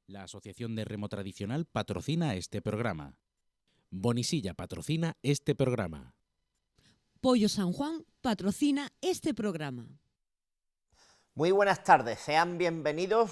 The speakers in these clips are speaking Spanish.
La Asociación de Remo Tradicional patrocina este programa. Bonisilla patrocina este programa. Pollo San Juan patrocina este programa. Muy buenas tardes, sean bienvenidos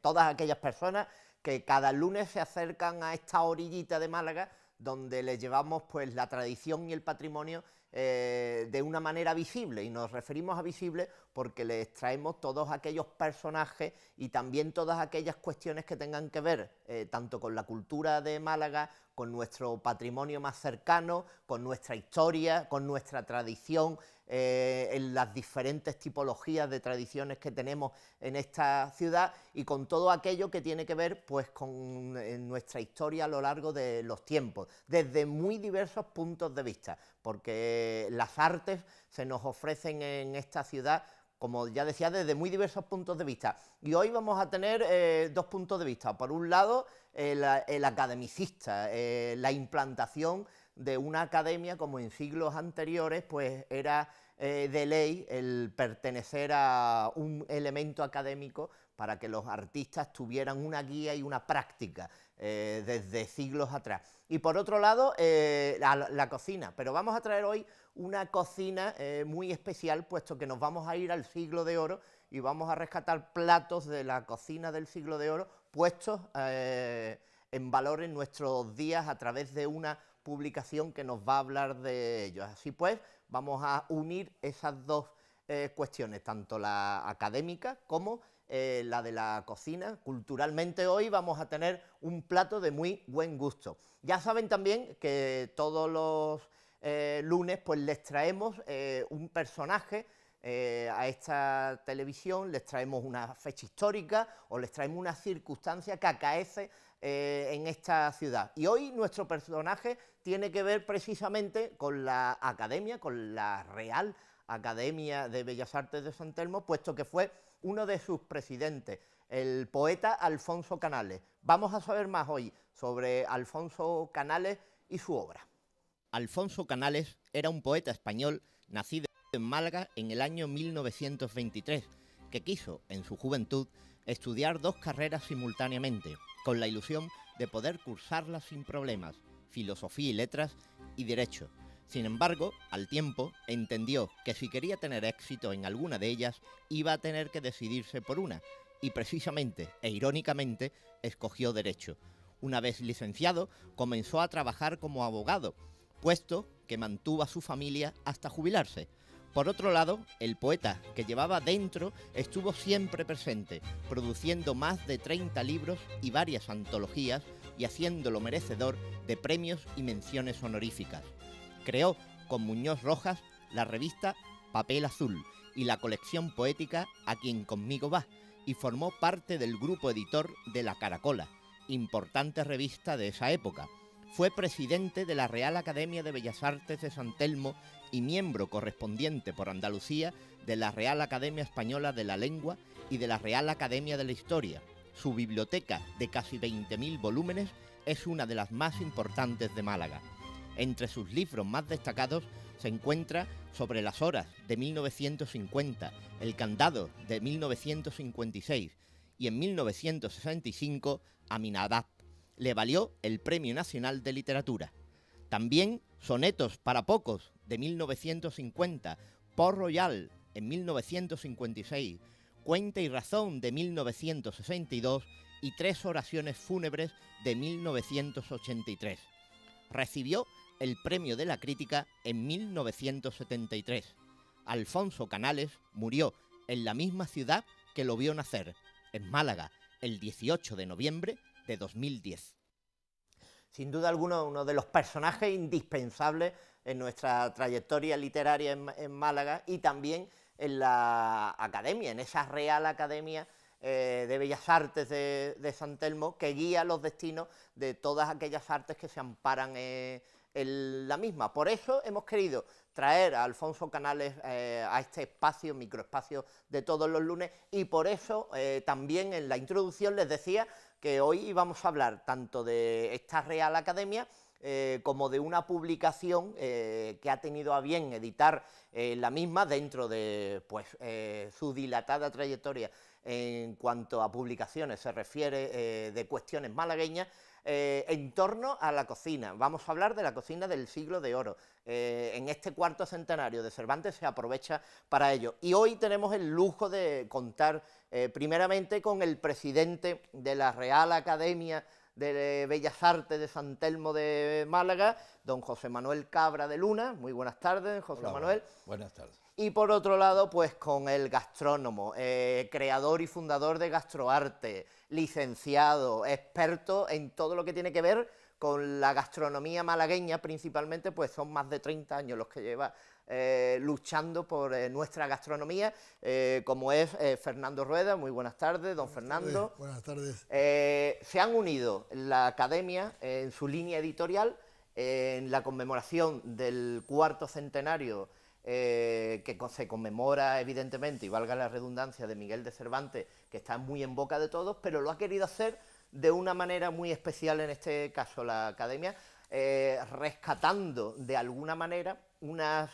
todas aquellas personas que cada lunes se acercan a esta orillita de Málaga donde les llevamos pues la tradición y el patrimonio de una manera visible, y nos referimos a visible porque les traemos todos aquellos personajes y también todas aquellas cuestiones que tengan que ver tanto con la cultura de Málaga, con nuestro patrimonio más cercano, con nuestra historia, con nuestra tradición, en las diferentes tipologías de tradiciones que tenemos en esta ciudad y con todo aquello que tiene que ver pues con nuestra historia a lo largo de los tiempos, desde muy diversos puntos de vista, porque las artes se nos ofrecen en esta ciudad, como ya decía, desde muy diversos puntos de vista. Y hoy vamos a tener dos puntos de vista. Por un lado, el academicista, la implantación de una academia, como en siglos anteriores, pues era de ley el pertenecer a un elemento académico para que los artistas tuvieran una guía y una práctica desde siglos atrás. Y por otro lado, la cocina, pero vamos a traer hoy una cocina muy especial, puesto que nos vamos a ir al siglo de oro y vamos a rescatar platos de la cocina del siglo de oro puestos en valor en nuestros días a través de una publicación que nos va a hablar de ellos. Así pues, vamos a unir esas dos cuestiones, tanto la académica como la de la cocina. Culturalmente hoy vamos a tener un plato de muy buen gusto. Ya saben también que todos los lunes pues les traemos un personaje a esta televisión, les traemos una fecha histórica o les traemos una circunstancia que acaece en esta ciudad. Y hoy nuestro personaje tiene que ver precisamente con la academia, con la Real Academia de Bellas Artes de San Telmo, puesto que fue uno de sus presidentes, el poeta Alfonso Canales. Vamos a saber más hoy sobre Alfonso Canales y su obra. Alfonso Canales era un poeta español nacido en Málaga en el año 1923, que quiso, en su juventud, estudiar dos carreras simultáneamente, con la ilusión de poder cursarlas sin problemas, filosofía y letras y derecho. Sin embargo, al tiempo, entendió que si quería tener éxito en alguna de ellas, iba a tener que decidirse por una, y precisamente e irónicamente escogió derecho. Una vez licenciado, comenzó a trabajar como abogado, puesto que mantuvo a su familia hasta jubilarse. Por otro lado, el poeta que llevaba dentro estuvo siempre presente, produciendo más de 30 libros y varias antologías y haciéndolo merecedor de premios y menciones honoríficas. Creó con Muñoz Rojas la revista Papel Azul y la colección poética A quien conmigo va, y formó parte del grupo editor de La Caracola, importante revista de esa época. Fue presidente de la Real Academia de Bellas Artes de San Telmo y miembro correspondiente por Andalucía de la Real Academia Española de la Lengua y de la Real Academia de la Historia. Su biblioteca, de casi 20.000 volúmenes, es una de las más importantes de Málaga. Entre sus libros más destacados se encuentra Sobre las horas, de 1950, El candado, de 1956, y en 1965, Aminadab. Le valió el Premio Nacional de Literatura. También Sonetos para pocos, de 1950, Port Royal, en 1956, Cuenta y razón, de 1962, y Tres oraciones fúnebres, de 1983. Recibió el Premio de la Crítica en 1973. Alfonso Canales murió en la misma ciudad que lo vio nacer, en Málaga, el 18 de noviembre de 2010. Sin duda alguna, uno de los personajes indispensables en nuestra trayectoria literaria en Málaga y también en la academia, en esa Real Academia de Bellas Artes de San Telmo, que guía los destinos de todas aquellas artes que se amparan en la misma. Por eso hemos querido traer a Alfonso Canales a este espacio, microespacio de todos los lunes, y por eso también en la introducción les decía que hoy íbamos a hablar tanto de esta Real Academia como de una publicación que ha tenido a bien editar la misma dentro de pues, su dilatada trayectoria en cuanto a publicaciones se refiere de cuestiones malagueñas, en torno a la cocina. Vamos a hablar de la cocina del siglo de oro. En este cuarto centenario de Cervantes se aprovecha para ello. Y hoy tenemos el lujo de contar primeramente con el presidente de la Real Academia de Bellas Artes de San Telmo de Málaga, don José Manuel Cabra de Luna. Muy buenas tardes, José Manuel. Buenas tardes. Y por otro lado, pues con el gastrónomo, creador y fundador de Gastroarte, licenciado, experto en todo lo que tiene que ver con la gastronomía malagueña, principalmente, pues son más de 30 años los que lleva luchando por nuestra gastronomía, como es Fernando Rueda. Muy buenas tardes, don Fernando. Buenas tardes. Se han unido la Academia en su línea editorial en la conmemoración del cuarto centenario que se conmemora, evidentemente, y valga la redundancia, de Miguel de Cervantes, que está muy en boca de todos, pero lo ha querido hacer de una manera muy especial, en este caso la Academia, rescatando de alguna manera una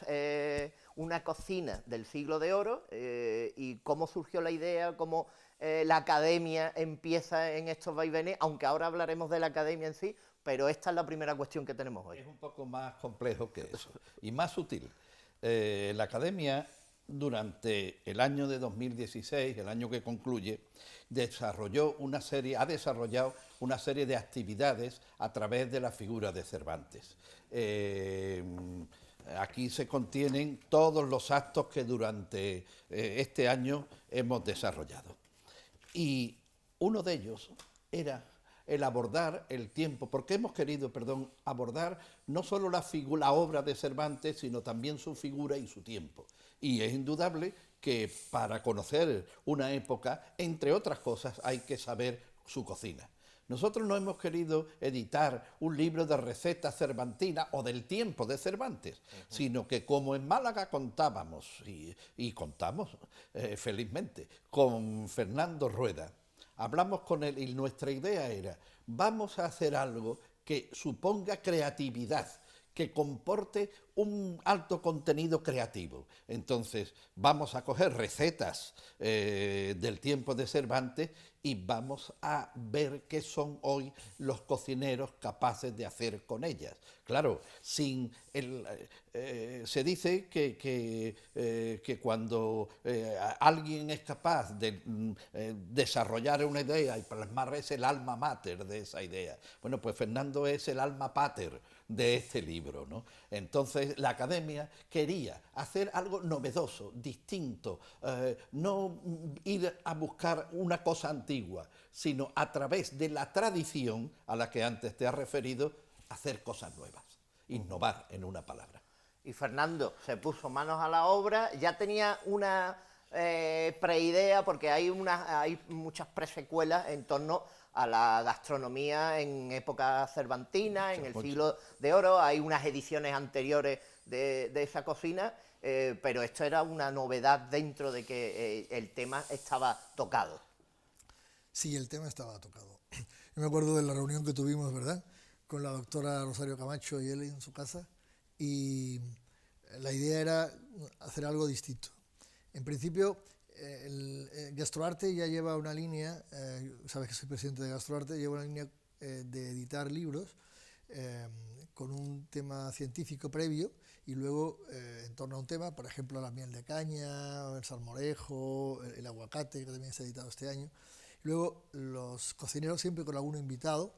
cocina del siglo de oro, y cómo surgió la idea, cómo la Academia empieza en estos vaivenes, aunque ahora hablaremos de la Academia en sí, pero esta es la primera cuestión que tenemos hoy. Es un poco más complejo que eso y más sutil. La Academia, durante el año de 2016, el año que concluye, ha desarrollado una serie de actividades a través de la figura de Cervantes. Aquí se contienen todos los actos que durante este año hemos desarrollado. Y uno de ellos era el abordar el tiempo, porque hemos querido, abordar no solo la obra de Cervantes, sino también su figura y su tiempo. Y es indudable que para conocer una época, entre otras cosas, hay que saber su cocina. Nosotros no hemos querido editar un libro de recetas cervantinas o del tiempo de Cervantes, sino que como en Málaga contábamos, y contamos felizmente, con Fernando Rueda. Hablamos con él y nuestra idea era, vamos a hacer algo que suponga creatividad, que comporte un alto contenido creativo. Entonces, vamos a coger recetas del tiempo de Cervantes y vamos a ver qué son hoy los cocineros capaces de hacer con ellas. Claro, se dice que cuando alguien es capaz de desarrollar una idea y plasmar, es el alma mater de esa idea. Bueno, pues Fernando es el alma pater de este libro, ¿no? Entonces la Academia quería hacer algo novedoso, distinto, no ir a buscar una cosa antigua, sino a través de la tradición a la que antes te has referido, hacer cosas nuevas, innovar, en una palabra. Y Fernando se puso manos a la obra, ya tenía una preidea, porque hay muchas presecuelas en torno a la gastronomía en época cervantina, en el siglo de oro. Hay unas ediciones anteriores de esa cocina, pero esto era una novedad dentro de que el tema estaba tocado. Sí, el tema estaba tocado. Yo me acuerdo de la reunión que tuvimos, ¿verdad?, con la doctora Rosario Camacho y él en su casa, y la idea era hacer algo distinto. En principio, el Gastroarte ya lleva una línea, sabes que soy presidente de Gastroarte, lleva una línea de editar libros con un tema científico previo y luego en torno a un tema, por ejemplo, la miel de caña, el salmorejo, el aguacate, que también se ha editado este año. Luego los cocineros, siempre con alguno invitado,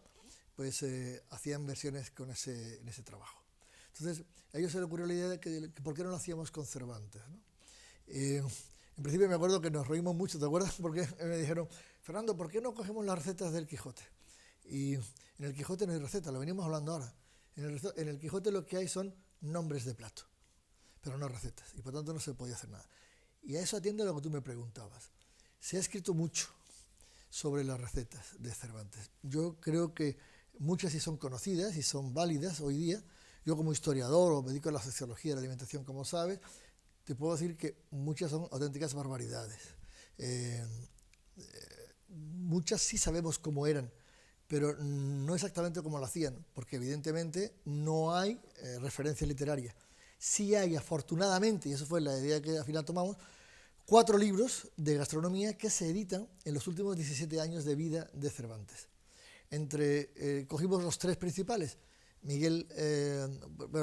pues hacían versiones en ese trabajo. Entonces a ellos se les ocurrió la idea de que por qué no lo hacíamos con Cervantes, ¿no? En principio me acuerdo que nos reímos mucho, ¿te acuerdas? Porque me dijeron, Fernando, ¿por qué no cogemos las recetas del Quijote? Y en el Quijote no hay recetas, lo venimos hablando ahora. En el Quijote lo que hay son nombres de plato, pero no recetas, y por tanto no se podía hacer nada. Y a eso atiende a lo que tú me preguntabas. Se ha escrito mucho sobre las recetas de Cervantes. Yo creo que muchas sí son conocidas y son válidas hoy día. Yo como historiador o me dedico a la sociología de la alimentación, como sabes, te puedo decir que muchas son auténticas barbaridades. Muchas sí sabemos cómo eran, pero no exactamente cómo lo hacían, porque evidentemente no hay referencia literaria. Sí hay, afortunadamente, y eso fue la idea que al final tomamos, 4 libros de gastronomía que se editan en los últimos 17 años de vida de Cervantes. Cogimos los 3 principales. Miguel,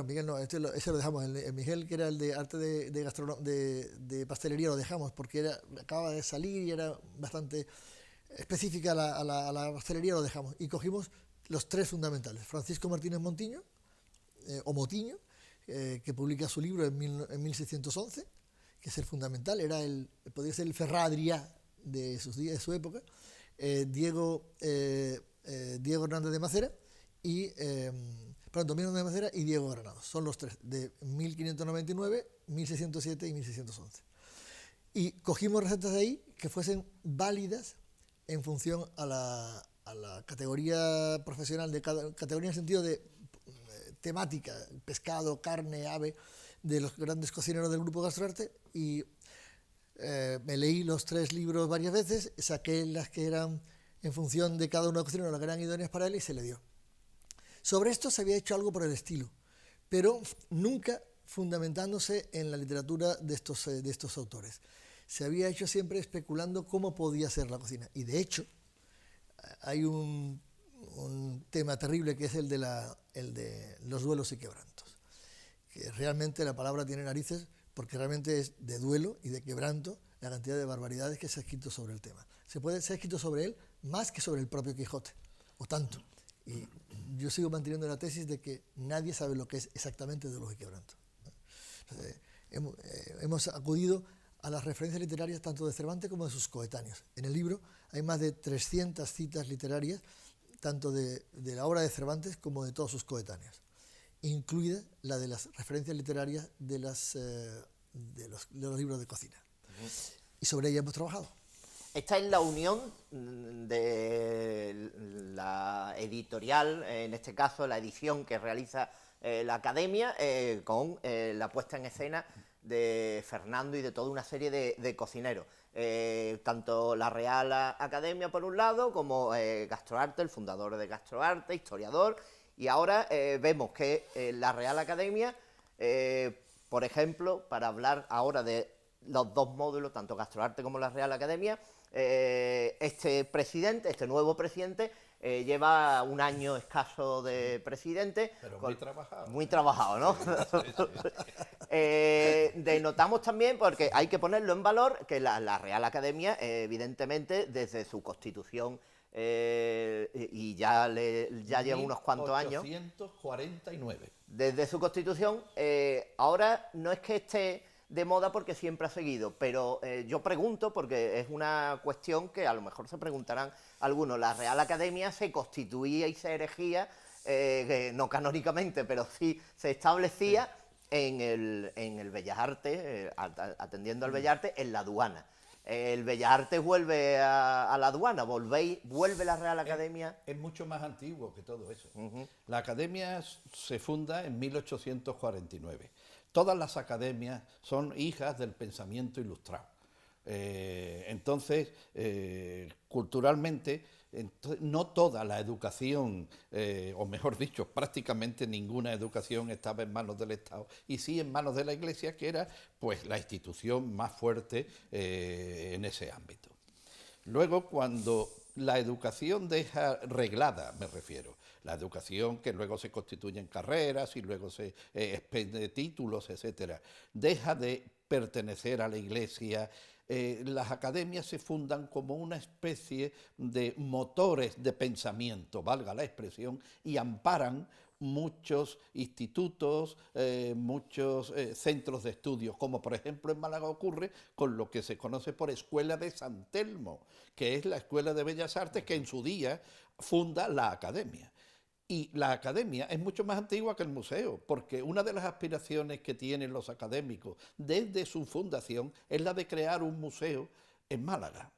Miguel no, ese lo dejamos. El Miguel, que era el de arte de pastelería, lo dejamos porque acababa de salir y era bastante específica a la pastelería, lo dejamos. Y cogimos los 3 fundamentales. Francisco Martínez Montiño, o Motiño, que publica su libro en 1611, que es el fundamental, podría ser el Ferrá Adrià de su época. Diego Hernández de Macera Domingo de Macera y Diego Granados. Son los 3, de 1599, 1607 y 1611. Y cogimos recetas de ahí que fuesen válidas en función a la categoría profesional, categoría en el sentido de temática, pescado, carne, ave, de los grandes cocineros del Grupo Gastroarte, y me leí los 3 libros varias veces, saqué las que eran en función de cada uno de los cocineros, las que eran idóneas para él, y se le dio. Sobre esto se había hecho algo por el estilo, pero nunca fundamentándose en la literatura de estos autores. Se había hecho siempre especulando cómo podía ser la cocina. Y de hecho, hay un tema terrible que es el de los duelos y quebrantos. Que realmente la palabra tiene narices porque realmente es de duelo y de quebranto la cantidad de barbaridades que se ha escrito sobre el tema. Se ha escrito sobre él más que sobre el propio Quijote, o tanto. Y yo sigo manteniendo la tesis de que nadie sabe lo que es exactamente duelo y quebranto. Entonces, hemos acudido a las referencias literarias tanto de Cervantes como de sus coetáneos. En el libro hay más de 300 citas literarias, tanto de la obra de Cervantes como de todos sus coetáneos, incluida la de las referencias literarias de los libros de cocina. Y sobre ella hemos trabajado. Esta es la unión de la editorial, en este caso la edición que realiza la Academia, con la puesta en escena de Fernando y de toda una serie de cocineros. Tanto la Real Academia por un lado, como Gastroarte, el fundador de Gastroarte, historiador, y ahora vemos que la Real Academia, por ejemplo, para hablar ahora de los 2 módulos, tanto Gastroarte como la Real Academia, este nuevo presidente, lleva un año escaso de presidente. Pero muy trabajado. Muy trabajado, ¿no? Denotamos también, porque hay que ponerlo en valor, que la Real Academia, evidentemente, desde su constitución, y ya lleva unos cuantos años. 1849. Desde su constitución, ahora no es que esté de moda porque siempre ha seguido, pero yo pregunto, porque es una cuestión que a lo mejor se preguntarán algunos, la Real Academia se constituía y se erigía, no canónicamente, pero sí se establecía en el Bellas Artes, atendiendo al Bellas Artes, en la aduana. El Bellas Artes vuelve a la aduana, vuelve la Real Academia. Es mucho más antiguo que todo eso. La Academia se funda en 1849. Todas las academias son hijas del pensamiento ilustrado. Entonces, culturalmente, no toda la educación, o mejor dicho, prácticamente ninguna educación estaba en manos del Estado, y sí en manos de la Iglesia, que era pues la institución más fuerte en ese ámbito. Luego, cuando la educación deja reglada, me refiero, la educación que luego se constituye en carreras y luego se expende títulos, etcétera, deja de pertenecer a la Iglesia. Las academias se fundan como una especie de motores de pensamiento, valga la expresión, y amparan muchos institutos, muchos centros de estudio, como por ejemplo en Málaga ocurre con lo que se conoce por Escuela de San Telmo, que es la Escuela de Bellas Artes que en su día funda la Academia. Y la Academia es mucho más antigua que el museo, porque una de las aspiraciones que tienen los académicos desde su fundación es la de crear un museo en Málaga.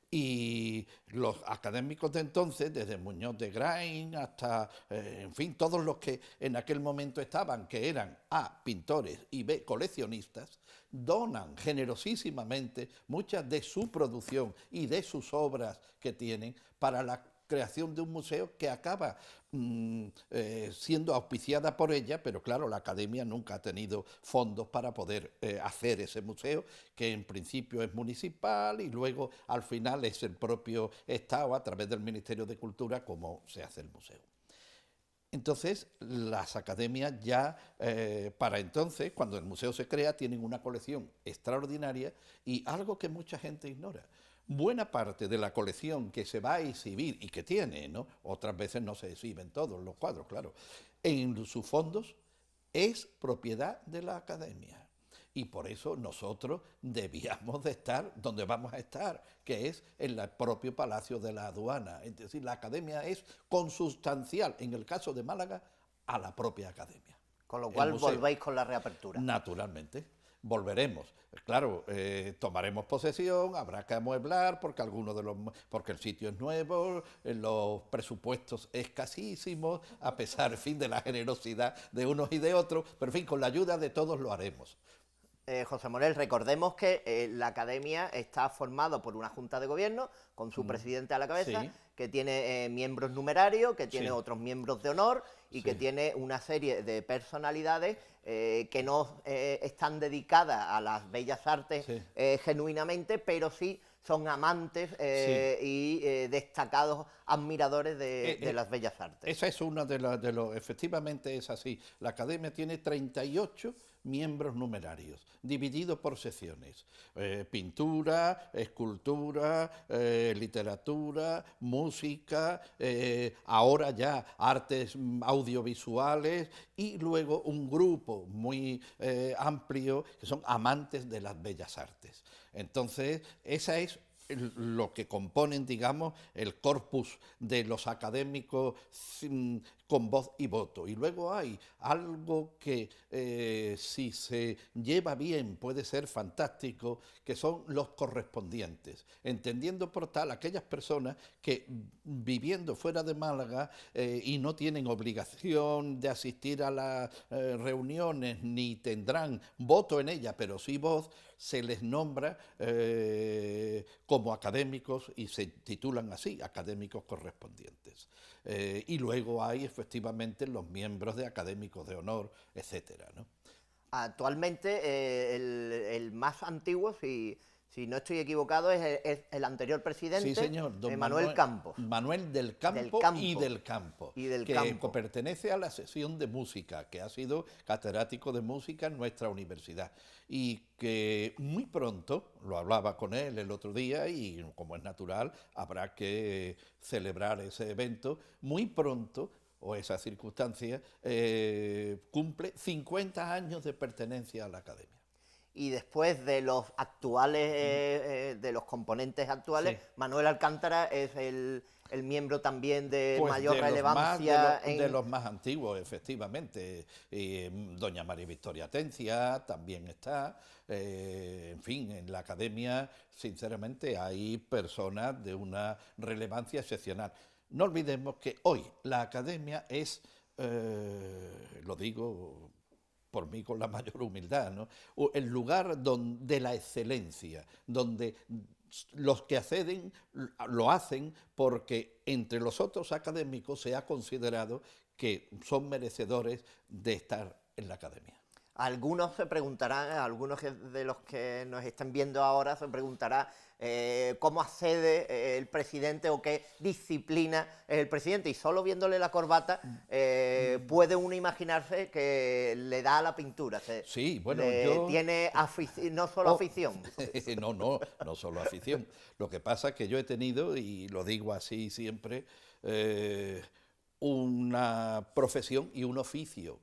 Y los académicos de entonces, desde Muñoz de Grain hasta, en fin, todos los que en aquel momento estaban, que eran A, pintores y B, coleccionistas, donan generosísimamente muchas de su producción y de sus obras que tienen para la creación de un museo que acaba siendo auspiciada por ella, pero claro, la Academia nunca ha tenido fondos para poder hacer ese museo, que en principio es municipal y luego al final es el propio Estado, a través del Ministerio de Cultura, como se hace el museo. Entonces, las academias ya, para entonces, cuando el museo se crea, tienen una colección extraordinaria y algo que mucha gente ignora. Buena parte de la colección que se va a exhibir y que tiene, ¿no? Otras veces no se exhiben todos los cuadros, claro, en sus fondos es propiedad de la academia. Y por eso nosotros debíamos de estar donde vamos a estar, que es en el propio Palacio de la Aduana. Es decir, la academia es consustancial, en el caso de Málaga, a la propia academia. Con lo cual volvéis con la reapertura. Naturalmente, volveremos. Claro, tomaremos posesión, habrá que amueblar porque porque el sitio es nuevo, los presupuestos escasísimos, a pesar, en fin, de la generosidad de unos y de otros, pero en fin, con la ayuda de todos lo haremos. José Morel, recordemos que la Academia está formada por una Junta de Gobierno, con su presidente a la cabeza, sí, que tiene miembros numerarios, que tiene sí, otros miembros de honor y sí, que tiene una serie de personalidades que no están dedicadas a las bellas artes sí, genuinamente, pero sí son amantes sí. y destacados admiradores de las bellas artes. Esa es una de los... Efectivamente es así. La Academia tiene 38 miembros numerarios, divididos por secciones. Pintura, escultura, literatura, música, ahora ya artes audiovisuales y luego un grupo muy amplio que son amantes de las bellas artes. Entonces, esa es lo que componen, digamos, el corpus de los académicos con voz y voto. Y luego hay algo que, si se lleva bien, puede ser fantástico, que son los correspondientes, entendiendo por tal aquellas personas que, viviendo fuera de Málaga y no tienen obligación de asistir a las reuniones, ni tendrán voto en ellas, pero sí voz, se les nombra como académicos y se titulan así, académicos correspondientes. Y luego hay efectivamente los miembros de académicos de honor, etcétera, ¿no? Actualmente el más antiguo, si no estoy equivocado, es el anterior presidente, Sí, señor, don Manuel Campos. Manuel del Campo, Y del que Campo. pertenece a la sección de música, que ha sido catedrático de música en nuestra universidad y que muy pronto, lo hablaba con él el otro día y como es natural, habrá que celebrar ese evento, muy pronto, o esa circunstancia, cumple 50 años de pertenencia a la Academia. Y después de los actuales, de los componentes actuales, Sí. Manuel Alcántara es el miembro también de Pues mayor de relevancia. de los más antiguos, efectivamente. Doña María Victoria Atencia también está. En fin, en la academia, sinceramente, hay personas de una relevancia excepcional. No olvidemos que hoy la academia es, lo digo por mí con la mayor humildad, ¿no?, el lugar de la excelencia, donde los que acceden lo hacen porque entre los otros académicos se ha considerado que son merecedores de estar en la academia. Algunos se preguntarán, algunos de los que nos están viendo ahora se preguntarán cómo accede el presidente o qué disciplina es el presidente, y solo viéndole la corbata puede uno imaginarse que le da a la pintura. Sí, bueno, tiene no solo afición. No solo afición. Lo que pasa es que yo he tenido, y lo digo así siempre, una profesión y un oficio.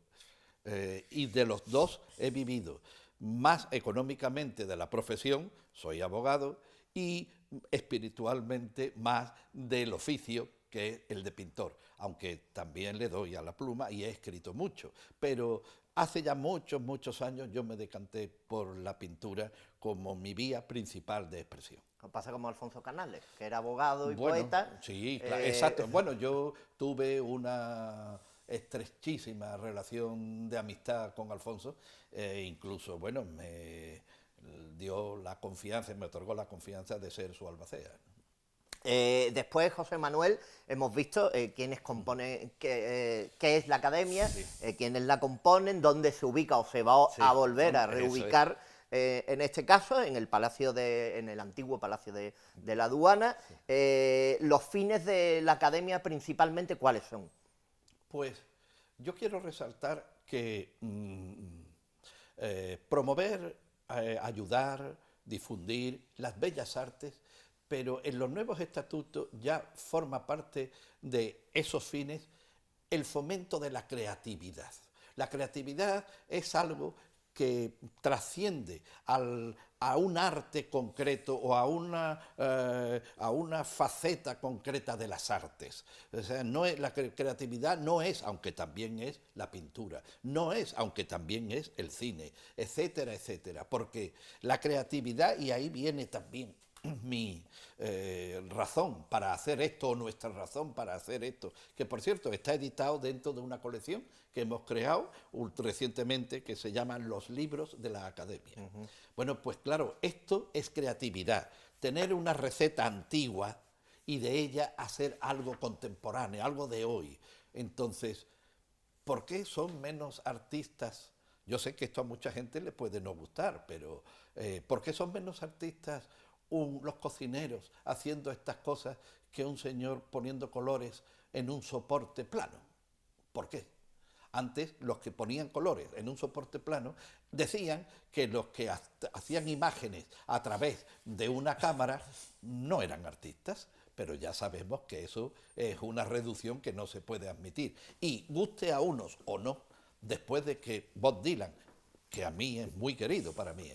Y de los dos he vivido, más económicamente de la profesión, soy abogado, y espiritualmente más del oficio, que es el de pintor, aunque también le doy a la pluma y he escrito mucho, pero hace ya muchos años yo me decanté por la pintura como mi vía principal de expresión. Pasa como Alfonso Canales, que era abogado y Bueno, poeta. Sí, claro, exacto. Bueno, yo tuve una estrechísima relación de amistad con Alfonso, incluso, bueno, me dio la confianza, me otorgó la confianza de ser su albacea. Después, José Manuel, hemos visto quiénes componen, qué es la academia, quiénes la componen, dónde se ubica o se va a volver a reubicar, en este caso, en el en el antiguo Palacio de la Aduana. Los fines de la academia, principalmente, ¿cuáles son? Pues yo quiero resaltar que promover, ayudar, difundir las bellas artes, pero en los nuevos estatutos ya forma parte de esos fines el fomento de la creatividad. La creatividad es algo que trasciende a un arte concreto o a una faceta concreta de las artes. O sea, la creatividad no es, aunque también es la pintura, no es, aunque también es el cine, etcétera, etcétera. Porque la creatividad, y ahí viene también mi razón para hacer esto, o nuestra razón para hacer esto, que por cierto está editado dentro de una colección que hemos creado recientemente, que se llama Los Libros de la Academia. Bueno, pues claro, esto es creatividad, tener una receta antigua y de ella hacer algo contemporáneo, algo de hoy. Entonces, ¿por qué son menos artistas? Yo sé que esto a mucha gente le puede no gustar, pero ¿por qué son menos artistas los cocineros haciendo estas cosas que un señor poniendo colores en un soporte plano? ¿Por qué? Antes, los que ponían colores en un soporte plano decían que los que hacían imágenes a través de una cámara no eran artistas, pero ya sabemos que eso es una reducción que no se puede admitir. Y guste a unos o no, después de que Bob Dylan, que a mí es muy querido para mí,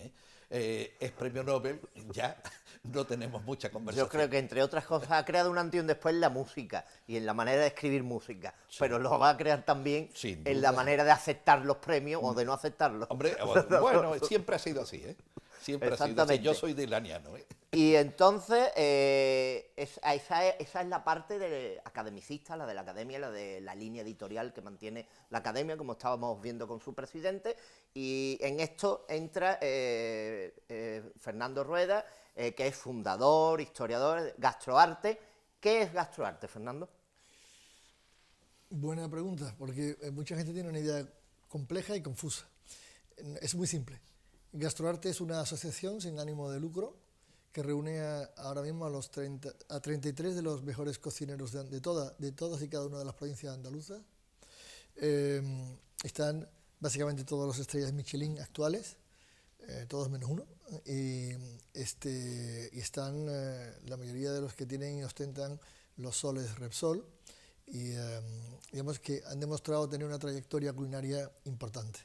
es premio Nobel, ya no tenemos mucha conversación. Yo creo que, entre otras cosas, ha creado un antes y un después en la música y en la manera de escribir música, pero lo va a crear también en la manera de aceptar los premios o de no aceptarlos. Hombre, bueno, siempre ha sido así, ¿eh? Siempre ha sido así. Yo soy dilaniano, ¿eh? Y entonces, esa es la parte academicista, la de la academia, la de la línea editorial que mantiene la academia, como estábamos viendo con su presidente, y en esto entra Fernando Rueda, que es fundador, historiador de Gastroarte. ¿Qué es Gastroarte, Fernando? Buena pregunta, porque mucha gente tiene una idea compleja y confusa. Es muy simple. Gastroarte es una asociación sin ánimo de lucro que reúne ahora mismo a 33 de los mejores cocineros de todas y cada una de las provincias andaluzas. Están básicamente todos los estrellas Michelin actuales, todos menos uno, y están la mayoría de los que tienen y ostentan los soles Repsol, y digamos que han demostrado tener una trayectoria culinaria importante.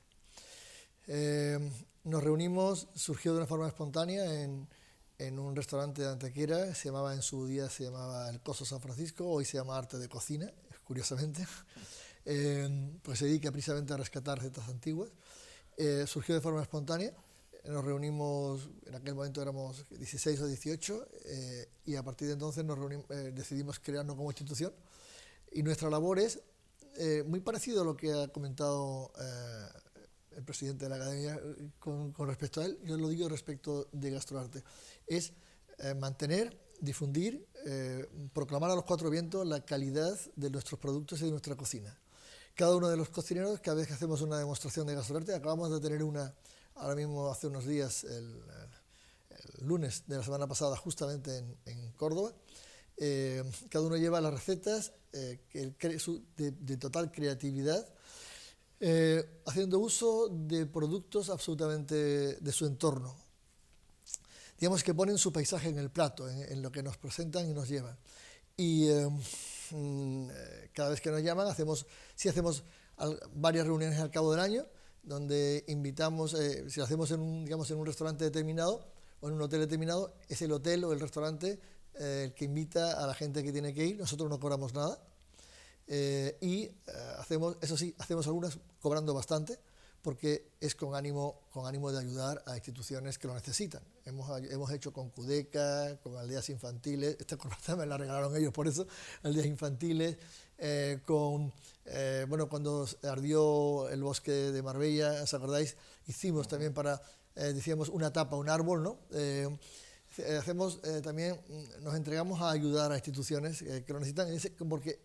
Nos reunimos, surgió de una forma espontánea en un restaurante de Antequera, en su día se llamaba El Coso San Francisco, hoy se llama Arte de Cocina, curiosamente, pues se dedica precisamente a rescatar recetas antiguas. Surgió de forma espontánea, nos reunimos, en aquel momento éramos 16 o 18, y a partir de entonces decidimos crearnos como institución, y nuestra labor es muy parecido a lo que ha comentado el presidente de la academia con respecto a él. Yo lo digo respecto de Gastroarte, es mantener, difundir, proclamar a los cuatro vientos la calidad de nuestros productos y de nuestra cocina. Cada uno de los cocineros, cada vez que hacemos una demostración de Gastroarte, acabamos de tener una, ahora mismo hace unos días, el lunes de la semana pasada, justamente en Córdoba. Cada uno lleva las recetas de total creatividad, haciendo uso de productos absolutamente de su entorno. Digamos que ponen su paisaje en el plato, en lo que nos presentan y nos llevan. Y cada vez que nos llaman, hacemos varias reuniones al cabo del año, donde invitamos, si lo hacemos en un restaurante determinado o en un hotel determinado, es el hotel o el restaurante el que invita a la gente que tiene que ir. Nosotros no cobramos nada. Hacemos algunas cobrando bastante, porque es con ánimo de ayudar a instituciones que lo necesitan. Hemos hecho con Cudeca, con aldeas infantiles, esta corbata me la regalaron ellos por eso, aldeas infantiles, cuando ardió el bosque de Marbella, ¿os acordáis? Hicimos también decíamos una tapa, un árbol, ¿no? también nos entregamos a ayudar a instituciones que lo necesitan, porque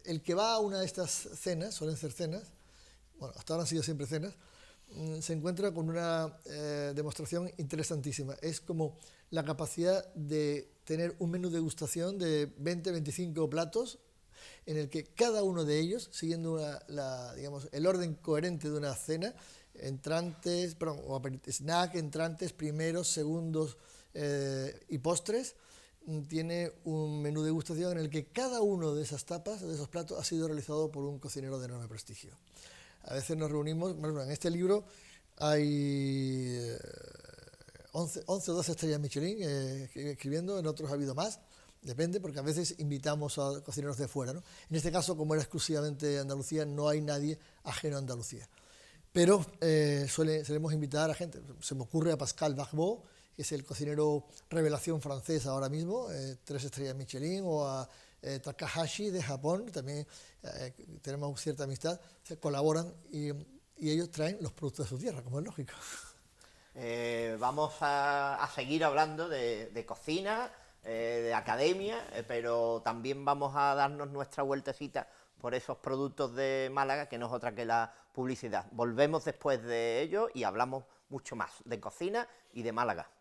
el que va a una de estas cenas, suelen ser cenas, bueno, hasta ahora han sido siempre cenas, se encuentra con una demostración interesantísima. Es como la capacidad de tener un menú de degustación de 20-25 platos en el que cada uno de ellos, siguiendo digamos, el orden coherente de una cena, entrantes, perdón, o snack, entrantes, primeros, segundos y postres, tiene un menú de degustación en el que cada uno de esas tapas, de esos platos, ha sido realizado por un cocinero de enorme prestigio. A veces nos reunimos, bueno, en este libro hay 11 o 12 estrellas Michelin escribiendo, en otros ha habido más, depende, porque a veces invitamos a cocineros de fuera, ¿no? En este caso, como era exclusivamente Andalucía, no hay nadie ajeno a Andalucía. Pero solemos invitar a gente, se me ocurre a Pascal Barbot, que es el cocinero revelación francés ahora mismo, 3 estrellas Michelin, o a Takahashi de Japón, también tenemos cierta amistad, se colaboran y ellos traen los productos de su tierra, como es lógico. Vamos a seguir hablando de cocina, de academia, pero también vamos a darnos nuestra vueltecita por esos productos de Málaga, que no es otra que la publicidad. Volvemos después de ello y hablamos mucho más de cocina y de Málaga.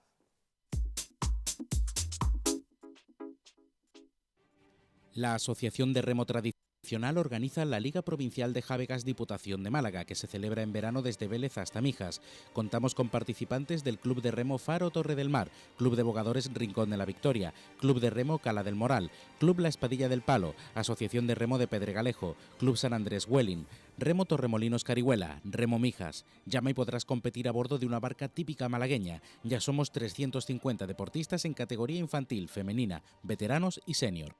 La Asociación de Remo Tradicional organiza la Liga Provincial de Jávegas Diputación de Málaga, que se celebra en verano desde Vélez hasta Mijas. Contamos con participantes del Club de Remo Faro Torre del Mar, Club de Bogadores Rincón de la Victoria, Club de Remo Cala del Moral, Club La Espadilla del Palo, Asociación de Remo de Pedregalejo, Club San Andrés Huelin, Remo Torremolinos Carihuela, Remo Mijas. Llama y podrás competir a bordo de una barca típica malagueña. Ya somos 350 deportistas en categoría infantil, femenina, veteranos y senior.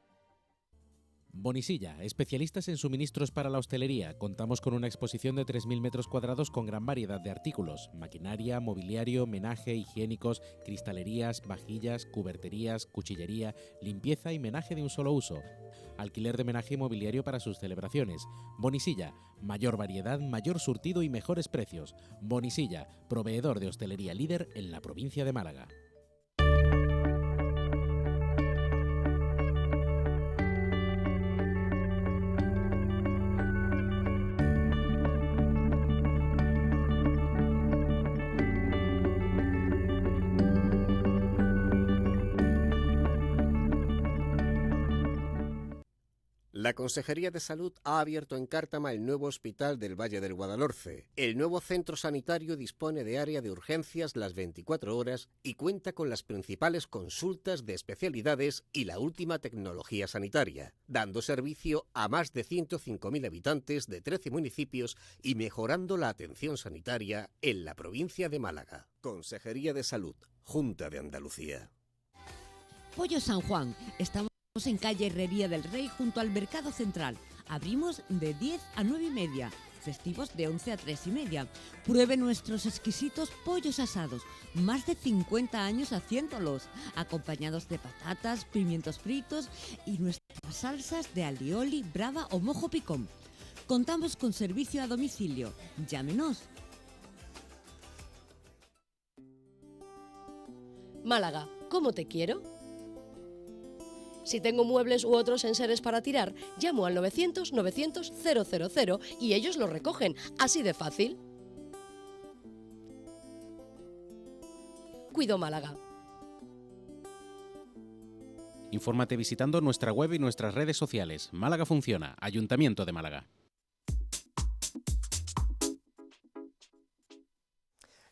Bonisilla, especialistas en suministros para la hostelería. Contamos con una exposición de 3.000 metros cuadrados con gran variedad de artículos: maquinaria, mobiliario, menaje, higiénicos, cristalerías, vajillas, cuberterías, cuchillería, limpieza y menaje de un solo uso. Alquiler de menaje y mobiliario para sus celebraciones. Bonisilla, mayor variedad, mayor surtido y mejores precios. Bonisilla, proveedor de hostelería líder en la provincia de Málaga. La Consejería de Salud ha abierto en Cártama el nuevo Hospital del Valle del Guadalhorce. El nuevo centro sanitario dispone de área de urgencias las 24 horas y cuenta con las principales consultas de especialidades y la última tecnología sanitaria, dando servicio a más de 105.000 habitantes de 13 municipios y mejorando la atención sanitaria en la provincia de Málaga. Consejería de Salud, Junta de Andalucía. Pollo San Juan. Estamos en calle Herrería del Rey, junto al Mercado Central. Abrimos de 10 a 9 y media. Festivos de 11 a 3 y media. Pruebe nuestros exquisitos pollos asados. Más de 50 años haciéndolos. Acompañados de patatas, pimientos fritos y nuestras salsas de alioli, brava o mojo picón. Contamos con servicio a domicilio. Llámenos. Málaga, ¿cómo te quiero? Si tengo muebles u otros enseres para tirar, llamo al 900-900-000 y ellos lo recogen. Así de fácil. Cuido Málaga. Infórmate visitando nuestra web y nuestras redes sociales. Málaga funciona. Ayuntamiento de Málaga.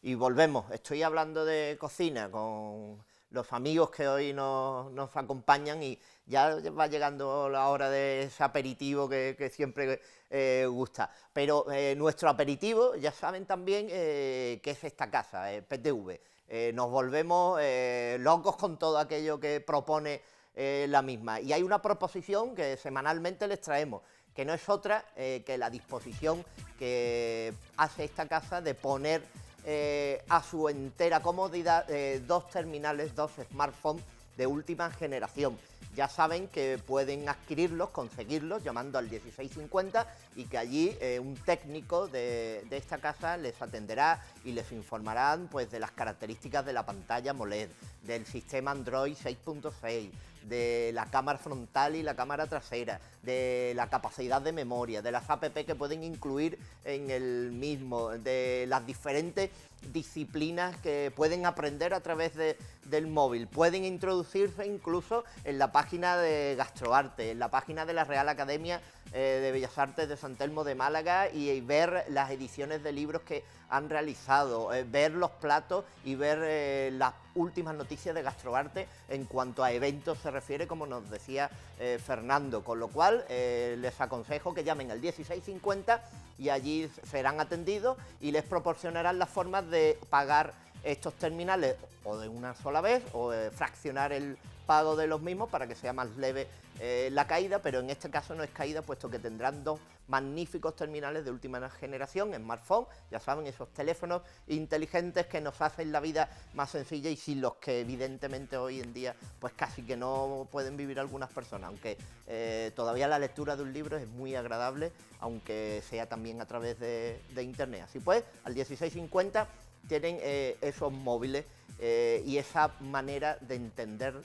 Y volvemos. Estoy hablando de cocina con los amigos que hoy nos acompañan y ya va llegando la hora de ese aperitivo que siempre gusta. Pero nuestro aperitivo, ya saben también qué es esta casa, PTV. Nos volvemos locos con todo aquello que propone la misma. Y hay una proposición que semanalmente les traemos, que no es otra que la disposición que hace esta casa de poner a su entera comodidad 2 terminales, 2 smartphones de última generación. ya saben que pueden adquirirlos, conseguirlos, llamando al 1650 y que allí un técnico de esta casa les atenderá y les informarán pues, de las características de la pantalla AMOLED, del sistema Android 6.6, de la cámara frontal y la cámara trasera, de la capacidad de memoria, de las app que pueden incluir en el mismo, de las diferentes disciplinas que pueden aprender a través del móvil. Pueden introducirse incluso en la página de Gastroarte, en la página de la Real Academia de Bellas Artes de San Telmo de Málaga y ver las ediciones de libros que han realizado, ver los platos y ver las últimas noticias de Gastroarte en cuanto a eventos se refiere, como nos decía Fernando, con lo cual les aconsejo que llamen al 1650 y allí serán atendidos y les proporcionarán las formas de pagar estos terminales o de una sola vez o fraccionar el pago de los mismos para que sea más leve la caída, pero en este caso no es caída puesto que tendrán dos magníficos terminales de última generación, smartphone, ya saben, esos teléfonos inteligentes que nos hacen la vida más sencilla y sin los que evidentemente hoy en día pues casi que no pueden vivir algunas personas, aunque todavía la lectura de un libro es muy agradable, aunque sea también a través de internet. Así pues, al 1650 tienen esos móviles y esa manera de entender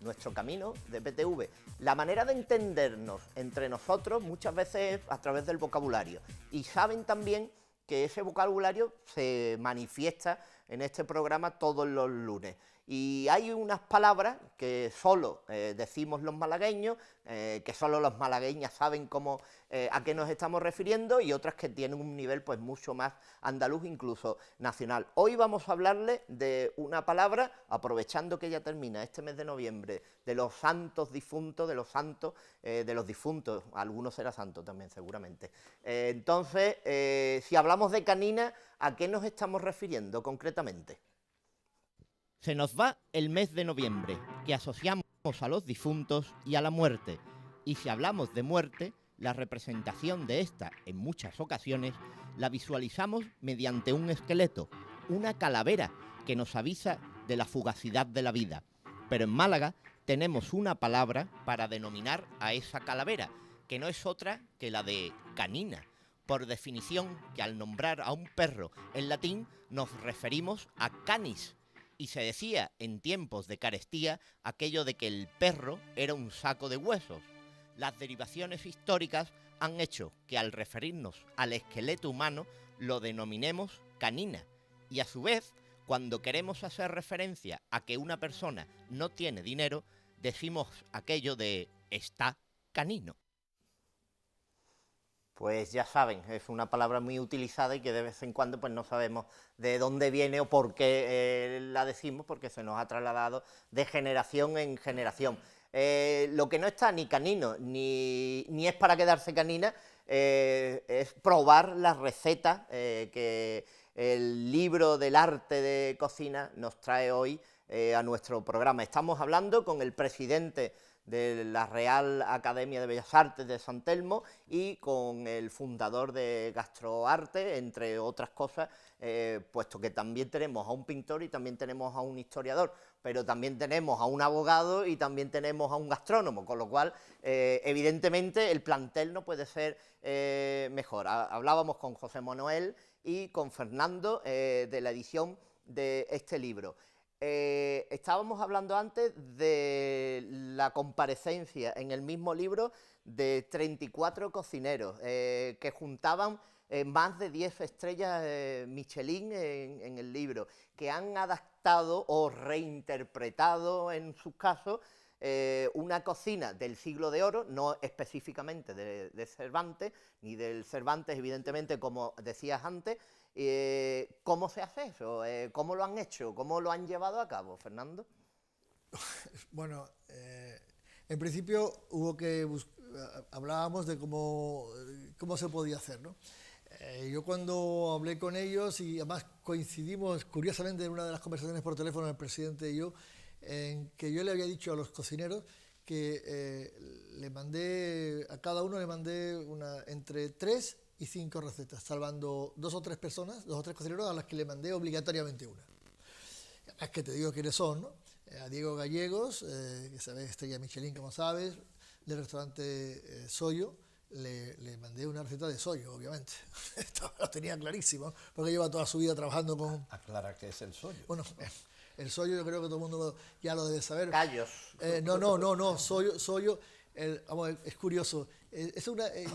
nuestro camino de PTV. La manera de entendernos entre nosotros muchas veces es a través del vocabulario y saben también que ese vocabulario se manifiesta en este programa todos los lunes. Y hay unas palabras que solo decimos los malagueños, que solo los malagueños saben a qué nos estamos refiriendo y otras que tienen un nivel pues mucho más andaluz, incluso nacional. Hoy vamos a hablarle de una palabra, aprovechando que ya termina este mes de noviembre, de los santos difuntos, de los santos, de los difuntos, algunos será santo también seguramente. Entonces, si hablamos de canina, ¿a qué nos estamos refiriendo concretamente? Se nos va el mes de noviembre, que asociamos a los difuntos y a la muerte. Y si hablamos de muerte, la representación de esta, en muchas ocasiones, la visualizamos mediante un esqueleto, una calavera que nos avisa de la fugacidad de la vida. Pero en Málaga tenemos una palabra para denominar a esa calavera, que no es otra que la de canina. Por definición, que al nombrar a un perro en latín nos referimos a canis. Y se decía en tiempos de carestía aquello de que el perro era un saco de huesos. Las derivaciones históricas han hecho que al referirnos al esqueleto humano lo denominemos canina. Y a su vez, cuando queremos hacer referencia a que una persona no tiene dinero, decimos aquello de está canino. Pues ya saben, es una palabra muy utilizada y que de vez en cuando pues no sabemos de dónde viene o por qué la decimos, porque se nos ha trasladado de generación en generación. Lo que no está ni canino, ni es para quedarse canina, es probar las recetas que el libro del arte de cocina nos trae hoy a nuestro programa. Estamos hablando con el presidente de la Real Academia de Bellas Artes de San Telmo y con el fundador de Gastroarte, entre otras cosas, puesto que también tenemos a un pintor y también tenemos a un historiador, pero también tenemos a un abogado y también tenemos a un gastrónomo, con lo cual, evidentemente, el plantel no puede ser mejor. Hablábamos con José Manuel y con Fernando de la edición de este libro. Estábamos hablando antes de la comparecencia en el mismo libro de 34 cocineros que juntaban más de 10 estrellas Michelin en el libro, que han adaptado o reinterpretado en sus casos una cocina del siglo de oro, no específicamente de Cervantes, ni del Cervantes evidentemente como decías antes. ¿Cómo se hace eso? ¿Cómo lo han hecho? ¿Cómo lo han llevado a cabo, Fernando? Bueno, en principio hablábamos de cómo se podía hacer, ¿no? Yo cuando hablé con ellos, y además coincidimos curiosamente en una de las conversaciones por teléfono el presidente y yo, en que yo le había dicho a los cocineros que a cada uno le mandé entre 3 y 5 recetas, salvando 2 o 3 personas, 2 o 3 cocineros a las que le mandé obligatoriamente una. Es que te digo quiénes son, ¿no? a Diego Gallegos, que sabe estrella Michelin, como sabes, del restaurante Soyo. Le mandé una receta de sollo, obviamente. Esto lo tenía clarísimo, porque lleva toda su vida trabajando con... Aclara qué es el sollo. Bueno, el sollo yo creo que todo el mundo ya lo debe saber. Callos. No, sollo vamos, es curioso. Es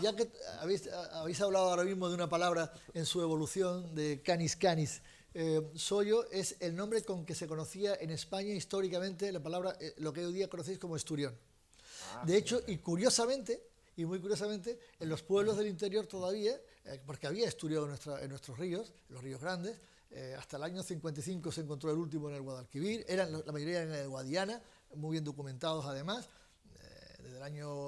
ya que habéis hablado ahora mismo de una palabra en su evolución, de canis canis, sollo es el nombre con que se conocía en España históricamente la palabra, lo que hoy día conocéis como esturión. De hecho, y muy curiosamente, en los pueblos del interior todavía, porque había esturión en nuestros ríos, los ríos grandes, hasta el año 55 se encontró el último en el Guadalquivir, la mayoría eran en el Guadiana, muy bien documentados además,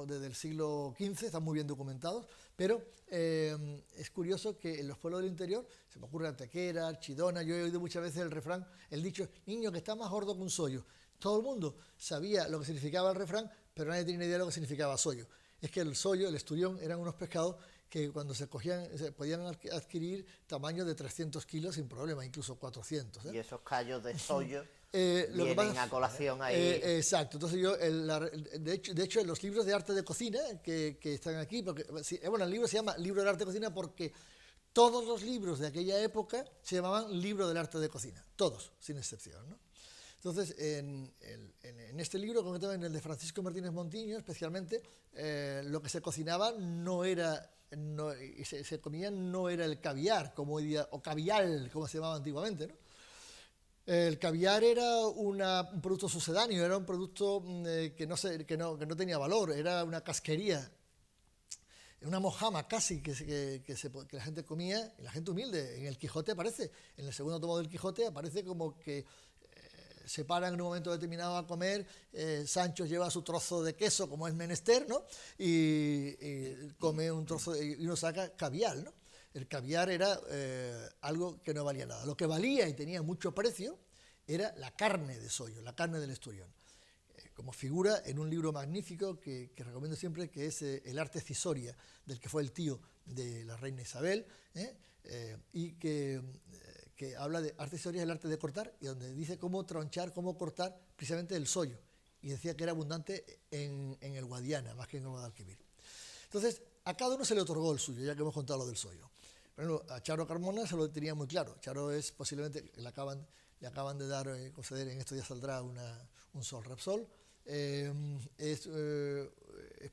desde el siglo XV están muy bien documentados, pero es curioso que en los pueblos del interior, se me ocurre Antequera, Archidona, yo he oído muchas veces el refrán, el dicho, niño que está más gordo que un sollo. Todo el mundo sabía lo que significaba el refrán, pero nadie tenía idea de lo que significaba sollo. Es que el sollo, el esturión, eran unos pescados que cuando se cogían, se podían adquirir tamaños de 300 kilos sin problema, incluso 400. Y esos callos de sollo vienen a colación ahí. Exacto. Entonces de hecho, en los libros de arte de cocina que están aquí, porque el libro se llama Libro del Arte de Cocina porque todos los libros de aquella época se llamaban Libro del Arte de Cocina, todos, sin excepción, ¿no? Entonces, en este libro, concretamente en el de Francisco Martínez Montiño, especialmente, lo que se cocinaba se comía no era el caviar, como hoy día, o cavial, como se llamaba antiguamente, ¿no? El caviar era un producto sucedáneo, era un producto que no tenía valor, era una casquería, una mojama casi que la gente comía, y la gente humilde. En el Quijote aparece, en el segundo tomo del Quijote aparece como que se paran en un momento determinado a comer, Sancho lleva su trozo de queso como es menester, ¿no? Y come un trozo y uno saca caviar, ¿no? El caviar era algo que no valía nada. Lo que valía y tenía mucho precio era la carne de sollo, la carne del esturión. Como figura en un libro magnífico que recomiendo siempre, que es El arte cisoria, del que fue el tío de la reina Isabel, y que habla de arte cisoria, el arte de cortar, y donde dice cómo tronchar, cómo cortar precisamente el sollo. Y decía que era abundante en el Guadiana, más que en el Guadalquivir. Entonces, a cada uno se le otorgó el suyo, ya que hemos contado lo del sollo. Por ejemplo, a Charo Carmona se lo tenía muy claro. Charo es posiblemente, le acaban de conceder, en estos días saldrá un Sol Repsol. Es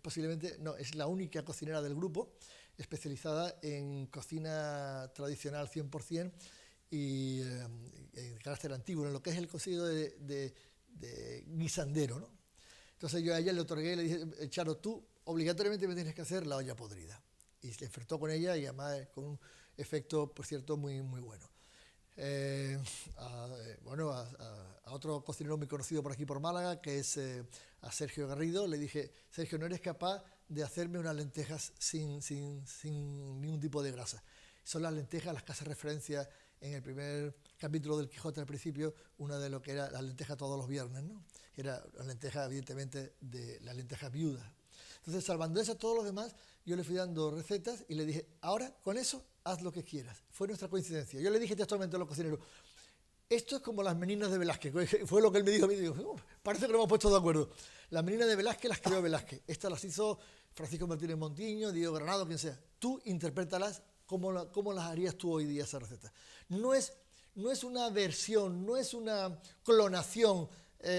posiblemente, no, es la única cocinera del grupo, especializada en cocina tradicional 100% y en carácter antiguo, en lo que es el cocido de guisandero, ¿no? Entonces yo a ella le otorgué y le dije, Charo, tú obligatoriamente me tienes que hacer la olla podrida. Y se enfrentó con ella y además con un efecto, por cierto, muy, muy bueno. A otro cocinero muy conocido por aquí por Málaga, que es a Sergio Garrido, le dije, Sergio, no eres capaz de hacerme unas lentejas sin ningún tipo de grasa. Son las lentejas las que hace referencia en el primer capítulo del Quijote al principio, una de lo que era la lenteja todos los viernes, ¿no? Era la lenteja, evidentemente, de la lenteja viuda. Entonces, salvando eso, todos los demás, yo le fui dando recetas y le dije, ahora con eso haz lo que quieras. Fue nuestra coincidencia. Yo le dije textualmente a los cocineros, esto es como las meninas de Velázquez. Fue lo que él me dijo a mí. Digo, parece que nos hemos puesto de acuerdo. Las meninas de Velázquez las creó Velázquez. Estas las hizo Francisco Martínez Montiño, Diego Granado, quien sea. Tú interprétalas como las harías tú hoy día esa receta. No es una versión, no es una clonación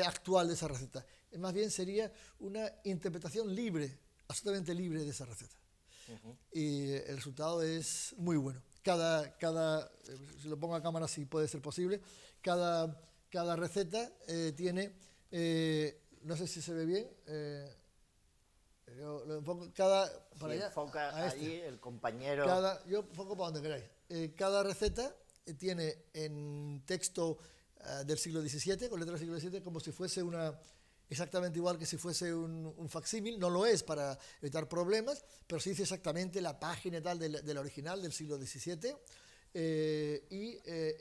actual de esa receta. Más bien sería una interpretación libre, absolutamente libre de esa receta. Y el resultado es muy bueno. Si lo pongo a cámara si puede ser posible, cada receta tiene, no sé si se ve bien, lo enfoco para allá, enfoca ahí el compañero. Yo enfoco para donde queráis. Cada receta tiene en texto del siglo XVII, con letras del siglo XVII, como si fuese exactamente igual que si fuese un facsímil. No lo es para evitar problemas, pero se dice exactamente la página tal de la original del siglo XVII.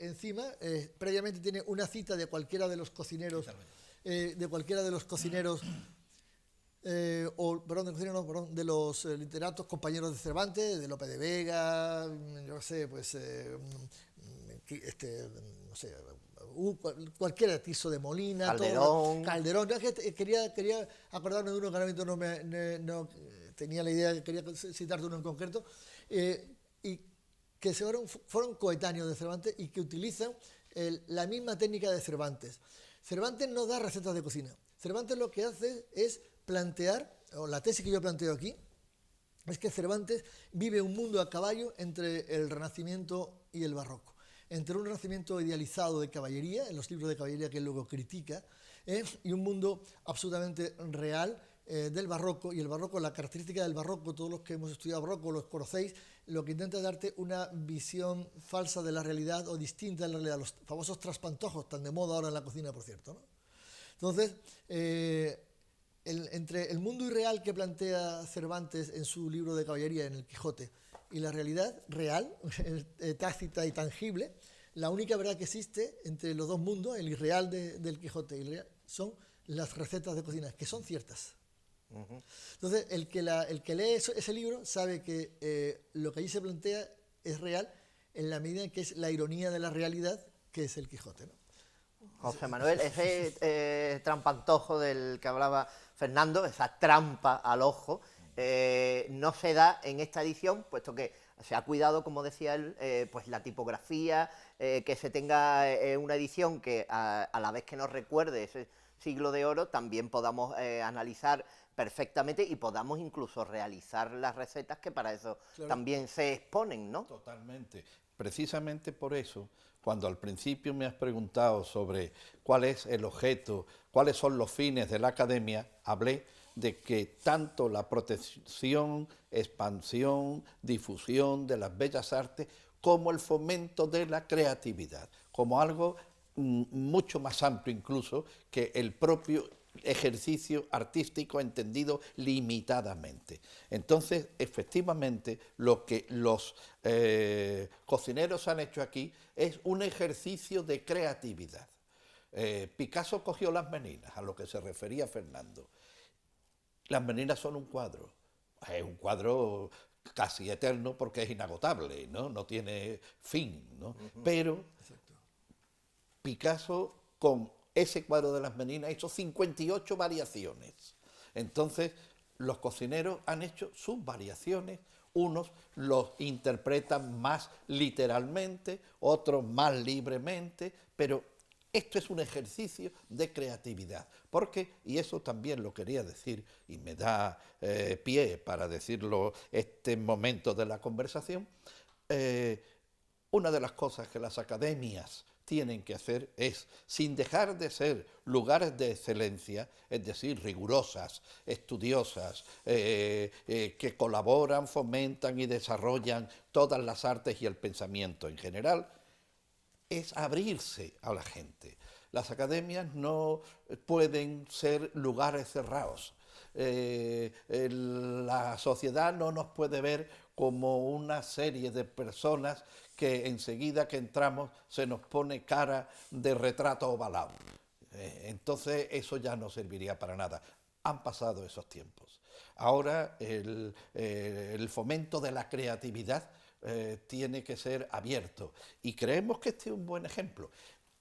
Encima, previamente tiene una cita de cualquiera de los cocineros, de los literatos compañeros de Cervantes, de Lope de Vega, yo sé, pues, cualquiera, Tirso de Molina, Calderón. Quería acordarme de uno que ahora mismo no tenía la idea, quería citarte uno en concreto, y que fueron coetáneos de Cervantes y que utilizan la misma técnica de Cervantes. Cervantes no da recetas de cocina. Cervantes lo que hace es plantear, o la tesis que yo planteo aquí, es que Cervantes vive un mundo a caballo entre el Renacimiento y el Barroco. Entre un Renacimiento idealizado de caballería, en los libros de caballería que él luego critica, y un mundo absolutamente real del Barroco. Y el Barroco, la característica del Barroco, todos los que hemos estudiado Barroco los conocéis, lo que intenta es darte una visión falsa de la realidad o distinta de la realidad, los famosos traspantojos, tan de moda ahora en la cocina, por cierto, ¿no? Entonces, entre el mundo irreal que plantea Cervantes en su libro de caballería, en el Quijote, y la realidad real, tácita y tangible, la única verdad que existe entre los dos mundos, el irreal del Quijote y el real, son las recetas de cocina, que son ciertas. Entonces, el que lee ese libro sabe que lo que allí se plantea es real en la medida en que es la ironía de la realidad, que es el Quijote, ¿no? José Manuel, ese trampantojo del que hablaba Fernando, esa trampa al ojo, no se da en esta edición, puesto que se ha cuidado, como decía él, pues la tipografía, que se tenga una edición que a la vez que nos recuerde ese siglo de oro, también podamos analizar perfectamente y podamos incluso realizar las recetas que para eso también se exponen, ¿no? Totalmente. Precisamente por eso, cuando al principio me has preguntado sobre cuál es el objeto, cuáles son los fines de la academia, hablé de que tanto la protección, expansión, difusión de las bellas artes, como el fomento de la creatividad, como algo mucho más amplio incluso que el propio ejercicio artístico entendido limitadamente. Entonces, efectivamente, lo que los cocineros han hecho aquí es un ejercicio de creatividad. Picasso cogió las meninas, a lo que se refería Fernando. Las meninas son un cuadro. Es un cuadro casi eterno porque es inagotable, ¿no? No tiene fin, ¿no? Pero Picasso, con ese cuadro de las meninas, hizo 58 variaciones. Entonces, los cocineros han hecho sus variaciones. Unos los interpretan más literalmente, otros más libremente, pero esto es un ejercicio de creatividad. Porque, y eso también lo quería decir, y me da pie para decirlo este momento de la conversación, una de las cosas que las academias tienen que hacer es, sin dejar de ser lugares de excelencia, es decir, rigurosas, estudiosas, que colaboran, fomentan y desarrollan todas las artes y el pensamiento en general, es abrirse a la gente. Las academias no pueden ser lugares cerrados. La sociedad no nos puede ver como una serie de personas que enseguida que entramos se nos pone cara de retrato ovalado. Entonces eso ya no serviría para nada. Han pasado esos tiempos. Ahora el fomento de la creatividad tiene que ser abierto y creemos que este es un buen ejemplo.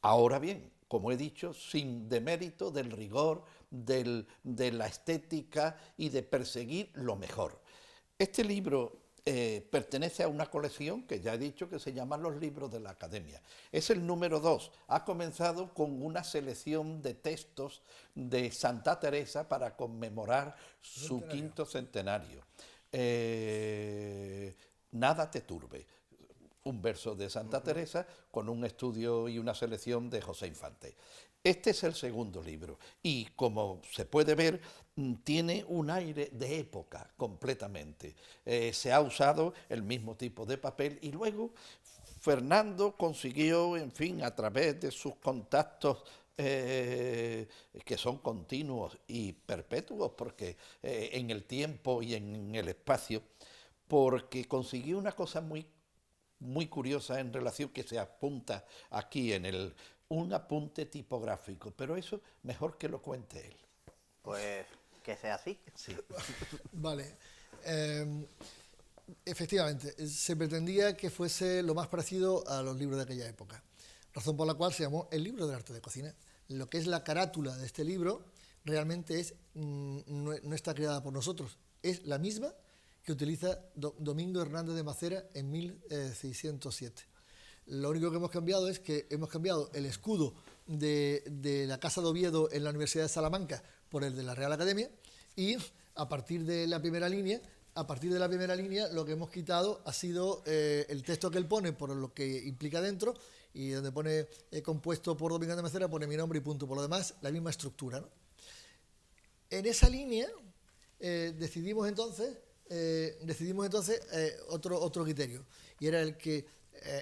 Ahora bien, como he dicho, sin demérito del rigor, de la estética y de perseguir lo mejor. Este libro pertenece a una colección que ya he dicho que se llama Los Libros de la Academia. Es el número 2. Ha comenzado con una selección de textos de Santa Teresa para conmemorar su quinto centenario. Nada te turbe. Un verso de Santa Teresa con un estudio y una selección de José Infante. Este es el segundo libro y, como se puede ver, tiene un aire de época completamente. Se ha usado el mismo tipo de papel y luego Fernando consiguió, en fin, a través de sus contactos que son continuos y perpetuos, porque en el tiempo y en el espacio, porque consiguió una cosa muy curiosa en relación que se apunta aquí en un apunte tipográfico, pero eso mejor que lo cuente él. Pues que sea así. Sí. Vale. Efectivamente, se pretendía que fuese lo más parecido a los libros de aquella época. razón por la cual se llamó El libro del arte de cocina. Lo que es la carátula de este libro realmente no está creada por nosotros, es la misma que utiliza Domingo Hernández de Macera en 1607. Lo único que hemos cambiado es que hemos cambiado el escudo de la Casa de Oviedo en la Universidad de Salamanca por el de la Real Academia, y a partir de la primera línea lo que hemos quitado ha sido el texto que él pone por lo que implica dentro, y donde pone compuesto por Domingo de Macera pone mi nombre y punto. Por lo demás, la misma estructura, ¿no? En esa línea decidimos entonces otro criterio, y era el que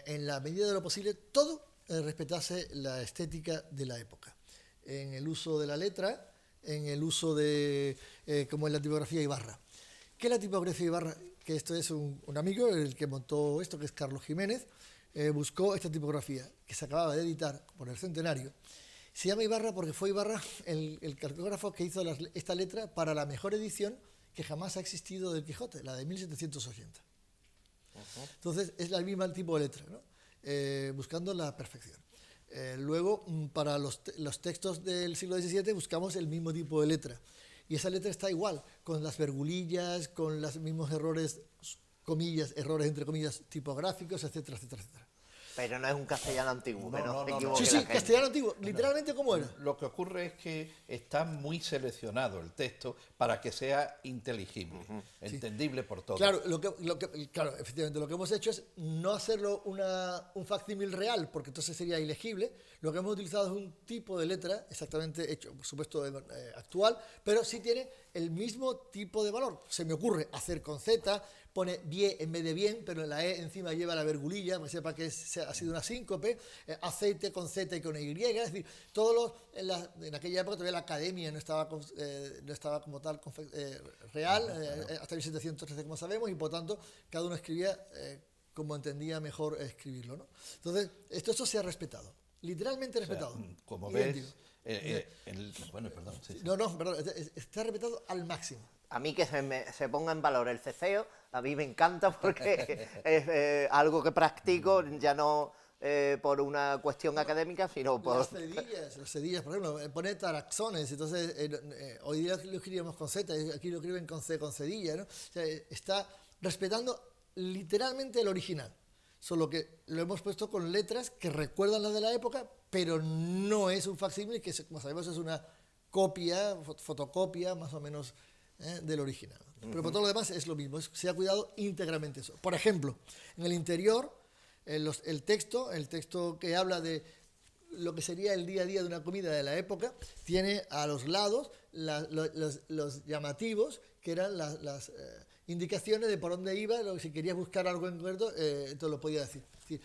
en la medida de lo posible todo respetase la estética de la época, en el uso de la letra, en el uso de como en la tipografía Ibarra. ¿Qué es la tipografía Ibarra? Que esto es un amigo, el que montó esto, que es Carlos Jiménez, buscó esta tipografía que se acababa de editar por el centenario. Se llama Ibarra porque fue Ibarra el cartógrafo que hizo esta letra para la mejor edición que jamás ha existido del Quijote, la de 1780. Entonces es el mismo tipo de letra, ¿no? Buscando la perfección. Luego, para los textos del siglo XVII buscamos el mismo tipo de letra, y esa letra está igual, con las vergulillas, con los mismos errores, errores entre comillas tipográficos, etcétera, etcétera, etcétera. Pero no es un castellano antiguo, no. Sí, castellano antiguo, literalmente como era. Lo que ocurre es que está muy seleccionado el texto para que sea inteligible, entendible por todos. Claro, claro, efectivamente, lo que hemos hecho es no hacerlo un facsímil real, porque entonces sería ilegible. Lo que hemos utilizado es un tipo de letra exactamente hecho, por supuesto, actual, pero sí tiene el mismo tipo de valor. Se me ocurre hacer con Z, pone bien en vez de bien, pero en la E encima lleva la vergulilla, que sepa que ha sido una síncope, aceite con Z y con Y, es decir, en aquella época todavía la academia no estaba como tal real, hasta 1713 como sabemos, y por tanto cada uno escribía como entendía mejor escribirlo, ¿no? Entonces, esto se ha respetado, literalmente respetado. Como ves, bueno, perdón. Sí. No, perdón, está respetado al máximo. A mí que se ponga en valor el ceceo, a mí me encanta porque es algo que practico, ya no por una cuestión académica, sino por... Las cedillas, por ejemplo, pone taraxones, entonces hoy día lo escribimos con Z, aquí lo escriben con C, con cedilla, ¿no? O sea, está respetando literalmente el original, solo que lo hemos puesto con letras que recuerdan las de la época, pero no es un facsímil, que como sabemos es una copia, fotocopia más o menos del original. Pero por todo lo demás es lo mismo, se ha cuidado íntegramente eso. Por ejemplo, en el interior, el texto que habla de lo que sería el día a día de una comida de la época, tiene a los lados los llamativos, que eran las indicaciones de por dónde iba, si querías buscar algo en concreto, entonces lo podía decir. Es decir,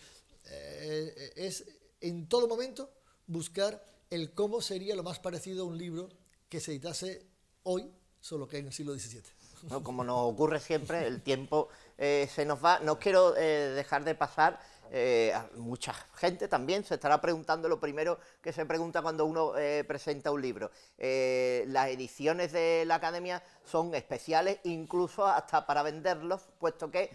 es en todo momento buscar el cómo sería lo más parecido a un libro que se editase hoy, solo que en el siglo XVII. No, como nos ocurre siempre, el tiempo se nos va. No quiero dejar de pasar. Mucha gente también se estará preguntando lo primero que se pregunta cuando uno presenta un libro. Las ediciones de la Academia son especiales, incluso hasta para venderlos, puesto que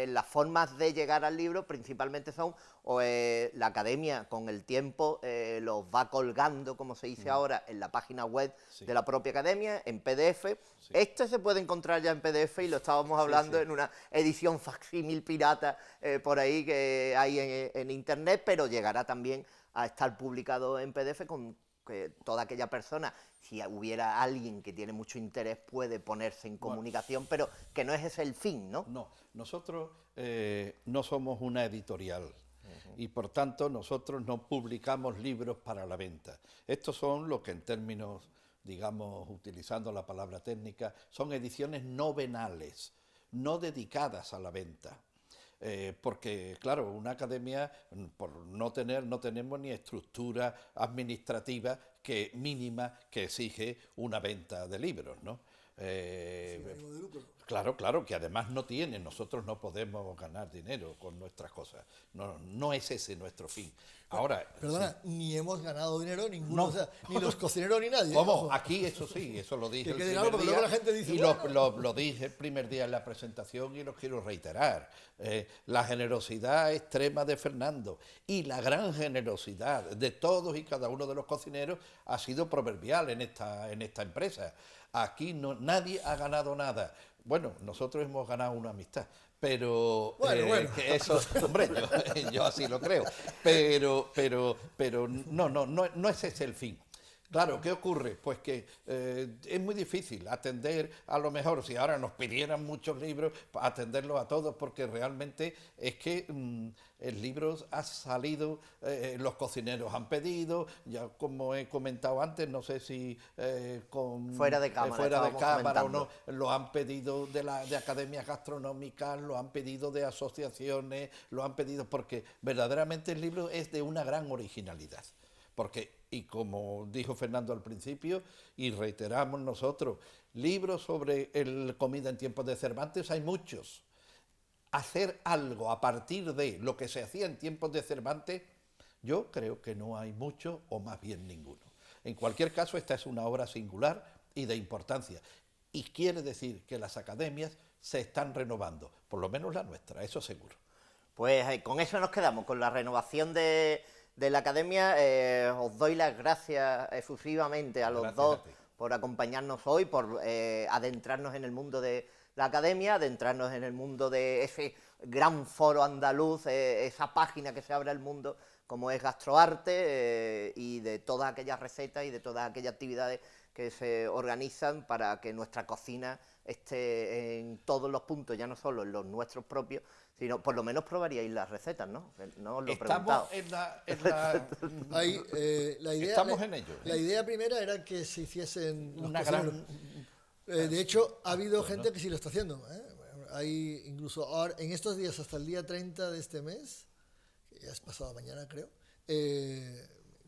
las formas de llegar al libro principalmente son la Academia con el tiempo los va colgando, como se dice ahora, en la página web de la propia Academia, en PDF. Este se puede encontrar ya en PDF y lo estábamos hablando en una edición facsímil pirata por ahí que hay en internet, pero llegará también a estar publicado en PDF con que toda aquella persona, si hubiera alguien que tiene mucho interés, puede ponerse en comunicación, pero que no es ese el fin, ¿no? No, nosotros no somos una editorial. Y por tanto nosotros no publicamos libros para la venta. Estos son lo que en términos, digamos, utilizando la palabra técnica, son ediciones novenales, no dedicadas a la venta. Porque, claro, una academia, por no tenemos ni estructura administrativa mínima que exige una venta de libros, ¿no? Claro, claro, que además no tienen, nosotros no podemos ganar dinero con nuestras cosas, no es ese nuestro fin. Ahora, Perdona, sí. ni hemos ganado dinero ninguno, No. o sea, ni los cocineros ni nadie. ¿Cómo? Ojo. Aquí, eso sí, eso lo dije Que el quede primer claro, porque día, luego la gente dice, y bueno. lo dije el primer día en la presentación y lo quiero reiterar. La generosidad extrema de Fernando y la gran generosidad de todos y cada uno de los cocineros ha sido proverbial en esta empresa. Aquí nadie ha ganado nada. Bueno, nosotros hemos ganado una amistad, pero bueno. que eso, hombre, yo así lo creo. Pero no es ese el fin. Claro, ¿qué ocurre? Pues que es muy difícil atender, a lo mejor, si ahora nos pidieran muchos libros, atenderlos a todos, porque realmente es que el libro ha salido, los cocineros han pedido, ya como he comentado antes, no sé si fuera de cámara o no, lo han pedido de academias gastronómicas, lo han pedido de asociaciones, lo han pedido porque verdaderamente el libro es de una gran originalidad. Porque, y como dijo Fernando al principio, y reiteramos nosotros, libros sobre comida en tiempos de Cervantes hay muchos. Hacer algo a partir de lo que se hacía en tiempos de Cervantes, yo creo que no hay mucho o más bien ninguno. En cualquier caso, esta es una obra singular y de importancia. Y quiere decir que las academias se están renovando, por lo menos la nuestra, eso seguro. Pues con eso nos quedamos, con la renovación de la academia. Os doy las gracias efusivamente a los dos por acompañarnos hoy, por adentrarnos en el mundo de la academia, adentrarnos en el mundo de ese gran foro andaluz, esa página que se abre al mundo como es Gastroarte, y de todas aquellas recetas y de todas aquellas actividades que se organizan para que nuestra cocina esté en todos los puntos, ya no solo en los nuestros propios, sino por lo menos probaríais las recetas, ¿no? No os lo he preguntado. Estamos en ello. La idea primera era que se hiciesen los una cocineros. gran... De hecho, ha habido gente que sí lo está haciendo. Hay incluso ahora, en estos días, hasta el día 30 de este mes, que ya es pasado mañana creo,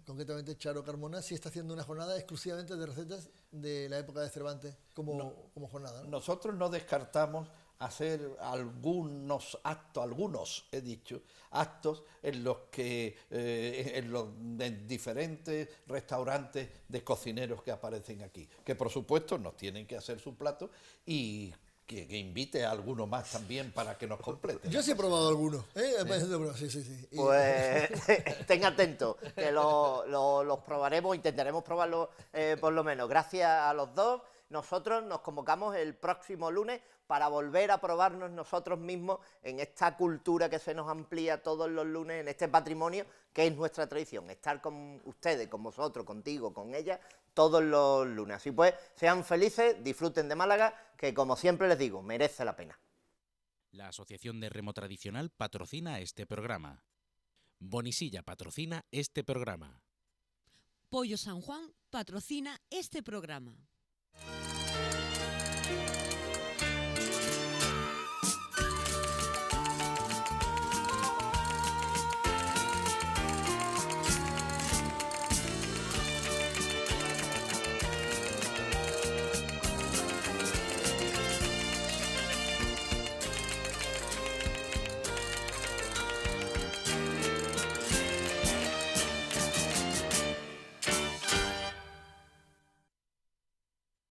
concretamente Charo Carmona sí está haciendo una jornada exclusivamente de recetas de la época de Cervantes como jornada, ¿no? Nosotros no descartamos hacer algunos actos en los que en diferentes restaurantes de cocineros que aparecen aquí, que por supuesto nos tienen que hacer su plato y que invite a alguno más también para que nos complete. Yo sí he probado algunos, sí. Pues estén atentos, que los probaremos, intentaremos probarlos por lo menos. Gracias a los dos. Nosotros nos convocamos el próximo lunes para volver a probarnos nosotros mismos en esta cultura que se nos amplía todos los lunes, en este patrimonio que es nuestra tradición, estar con ustedes, con vosotros, contigo, con ella, todos los lunes. Así pues, sean felices, disfruten de Málaga, que como siempre les digo, merece la pena. La Asociación de Remo Tradicional patrocina este programa. Bonisilla patrocina este programa. Pollo San Juan patrocina este programa.